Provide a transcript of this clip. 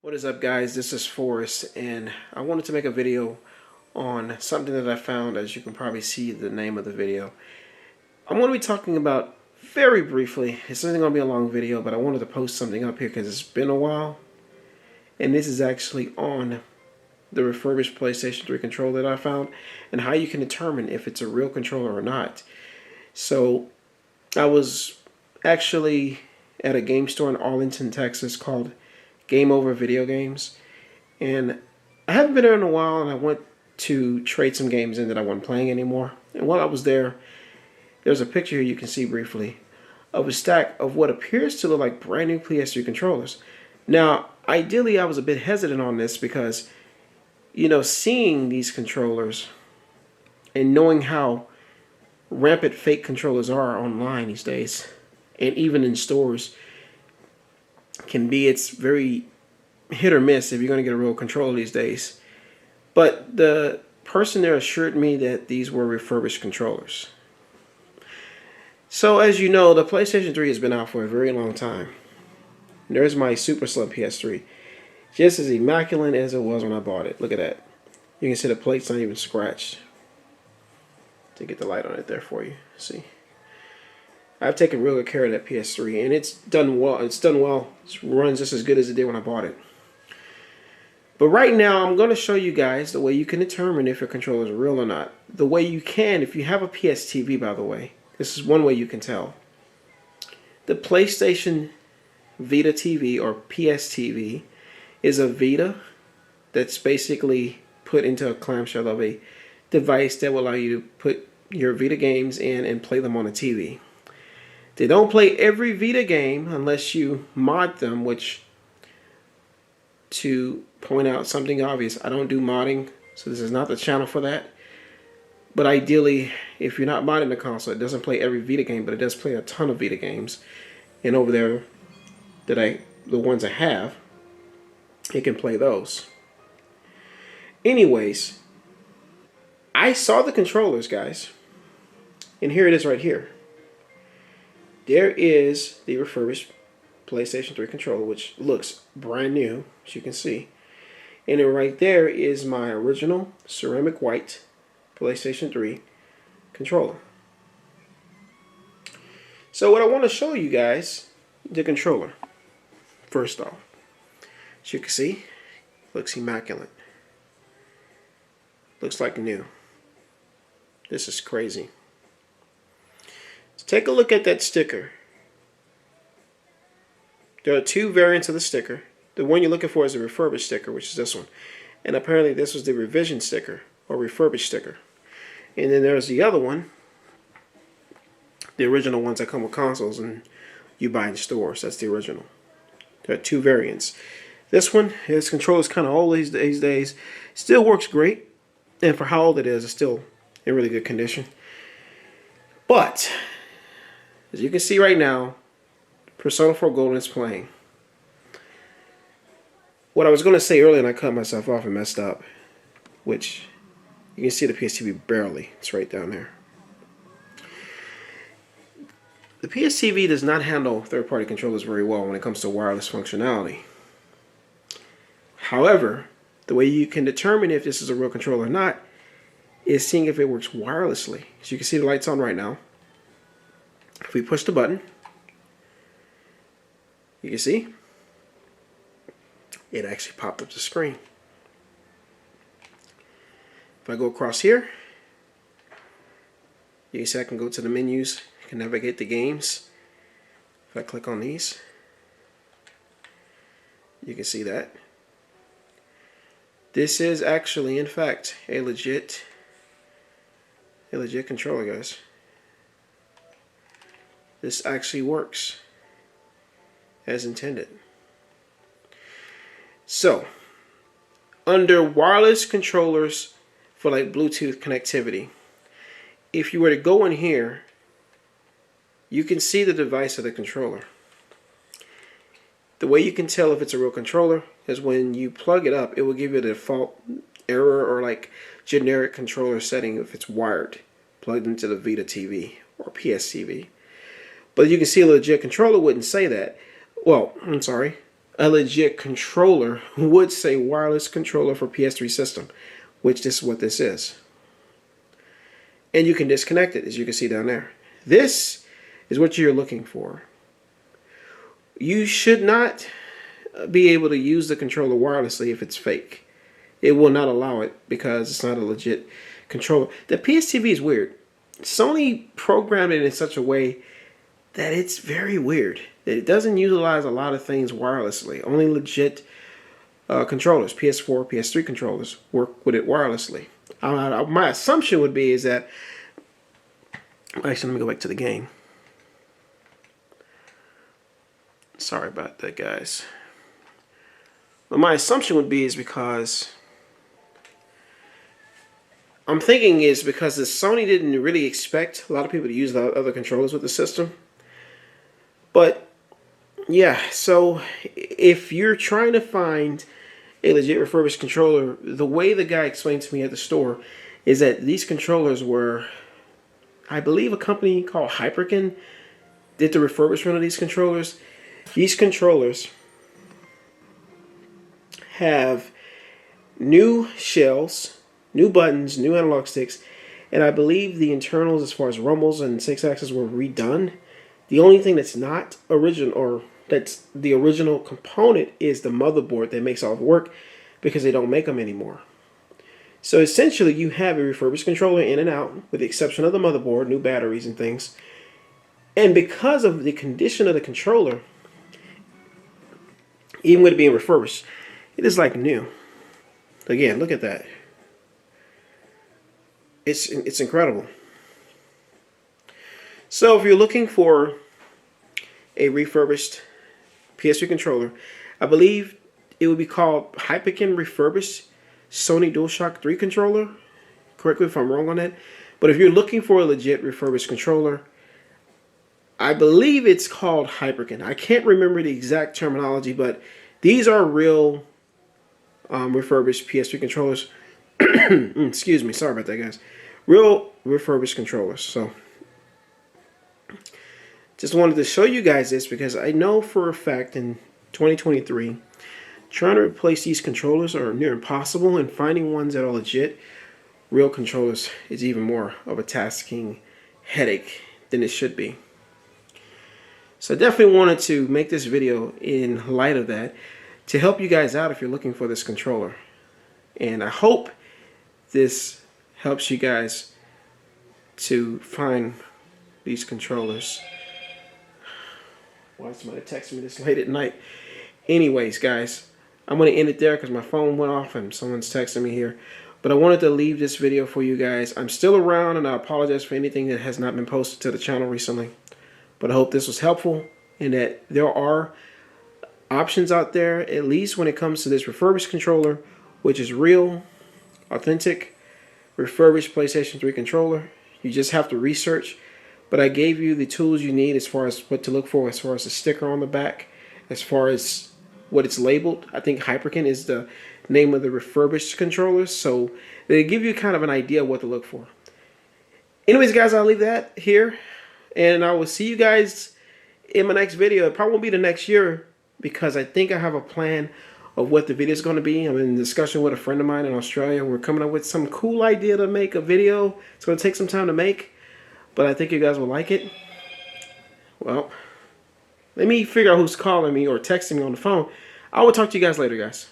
What is up, guys? This is Forrest, and I wanted to make a video on something that I found. As you can probably see the name of the video, I'm going to be talking about very briefly. It's not going to be a long video, but I wanted to post something up here because it's been a while, and this is actually on the refurbished PlayStation 3 controller that I found and how you can determine if it's a real controller or not. So I was actually at a game store in Arlington, Texas called Game Over Video Games, and I haven't been there in a while, and I went to trade some games in that I wasn't playing anymore. And while I was there, there's a picture here you can see briefly of a stack of what appears to look like brand new PS3 controllers. Now, ideally, I was a bit hesitant on this because, you know, seeing these controllers and knowing how rampant fake controllers are online these days, and even in stores, it's very hit or miss if you're going to get a real controller these days. But the person there assured me that these were refurbished controllers. So as you know, the PlayStation 3 has been out for a very long time. There's my super slim PS3, just as immaculate as it was when I bought it. Look at that. You can see the plate's not even scratched. To get the light on it there for you. See, I've taken real good care of that PS3, and it's done well. It runs just as good as it did when I bought it. But right now, I'm going to show you guys the way you can determine if your controller is real or not. The way you can, if you have a PSTV, by the way, this is one way you can tell. The PlayStation Vita TV, or PSTV, is a Vita that's basically put into a clamshell of a device that will allow you to put your Vita games in and play them on a TV. They don't play every Vita game unless you mod them, which, to point out something obvious, I don't do modding, so this is not the channel for that. But ideally, if you're not modding the console, it doesn't play every Vita game, but it does play a ton of Vita games. And over there, the ones I have, it can play those. Anyways, I saw the controllers, guys, and here it is right here. There is the refurbished PlayStation 3 controller, which looks brand new, as you can see. And then right there is my original ceramic white PlayStation 3 controller. So what I want to show you guys, the controller. First off, as you can see, looks immaculate. Looks like new. This is crazy. So take a look at that sticker. There are two variants of the sticker. The one you're looking for is a refurbished sticker, which is this one. And apparently this was the revision sticker, or refurbished sticker. And then there's the other one, the original ones that come with consoles and you buy in stores. That's the original. There are two variants. This one, this controller is kind of old these days. Still works great. And for how old it is, it's still in really good condition. But, as you can see right now, Persona 4 Golden is playing. What I was going to say earlier, and I cut myself off and messed up, which you can see the PSTV barely. It's right down there. The PSTV does not handle third-party controllers very well when it comes to wireless functionality. However, the way you can determine if this is a real controller or not is seeing if it works wirelessly. So you can see the lights on right now. If we push the button, you can see it actually popped up the screen. If I go across here, you can see I can go to the menus, I can navigate the games. If I click on these, you can see that. This is actually, in fact, a legit controller, guys. This actually works as intended. So, under wireless controllers for like Bluetooth connectivity, if you were to go in here, you can see the device of the controller. The way you can tell if it's a real controller is when you plug it up, it will give you the default error or like generic controller setting if it's wired, plugged into the Vita TV or PSTV. But you can see a legit controller wouldn't say that. Well, I'm sorry. a legit controller would say wireless controller for PS3 system, which this is what this is. And you can disconnect it, as you can see down there. This is what you're looking for. You should not be able to use the controller wirelessly if it's fake. It will not allow it because it's not a legit controller. The PSTV is weird. Sony programmed it in such a way that it's very weird. It doesn't utilize a lot of things wirelessly. Only legit controllers, PS4, PS3 controllers, work with it wirelessly. My assumption would be is that... Actually, let me go back to the game. Sorry about that, guys. But my assumption would be is because... I'm thinking is because the Sony didn't really expect a lot of people to use the other controllers with the system. But yeah, so if you're trying to find a legit refurbished controller, the way the guy explained to me at the store is that these controllers were, I believe a company called Hyperkin did the refurbishment of these controllers. These controllers have new shells, new buttons, new analog sticks, and I believe the internals as far as rumbles and 6-axis were redone. The only thing that's not original, or that's the original component, is the motherboard that makes all the work, because they don't make them anymore. So essentially you have a refurbished controller in and out, with the exception of the motherboard, new batteries and things. And because of the condition of the controller, even with it being refurbished, it is like new. Again, look at that. It's incredible. So if you're looking for a refurbished PS3 controller, I believe it would be called Hyperkin Refurbished Sony DualShock 3 controller. Correct me if I'm wrong on that. But if you're looking for a legit refurbished controller, I believe it's called Hyperkin. I can't remember the exact terminology, but these are real refurbished PS3 controllers. Excuse me, sorry about that, guys. Real refurbished controllers. So just wanted to show you guys this because I know for a fact in 2023 trying to replace these controllers are near impossible, and finding ones that are legit real controllers is even more of a tasking headache than it should be. So I definitely wanted to make this video in light of that to help you guys out if you're looking for this controller. And I hope this helps you guys to find these controllers. Why is somebody texting me this late at night? Anyways, guys, I'm going to end it there because my phone went off and someone's texting me here. But I wanted to leave this video for you guys. I'm still around, and I apologize for anything that has not been posted to the channel recently. But I hope this was helpful and that there are options out there, at least when it comes to this refurbished controller, which is real, authentic, refurbished PlayStation 3 controller. You just have to research. But I gave you the tools you need as far as what to look for, as far as the sticker on the back, as far as what it's labeled. I think Hyperkin is the name of the refurbished controllers, so they give you kind of an idea of what to look for. Anyways, guys, I'll leave that here, and I will see you guys in my next video. It probably won't be the next year because I think I have a plan of what the video is going to be. I'm in discussion with a friend of mine in Australia. We're coming up with some cool idea to make a video. It's going to take some time to make, but I think you guys will like it. Well, let me figure out who's calling me or texting me on the phone. I will talk to you guys later, guys.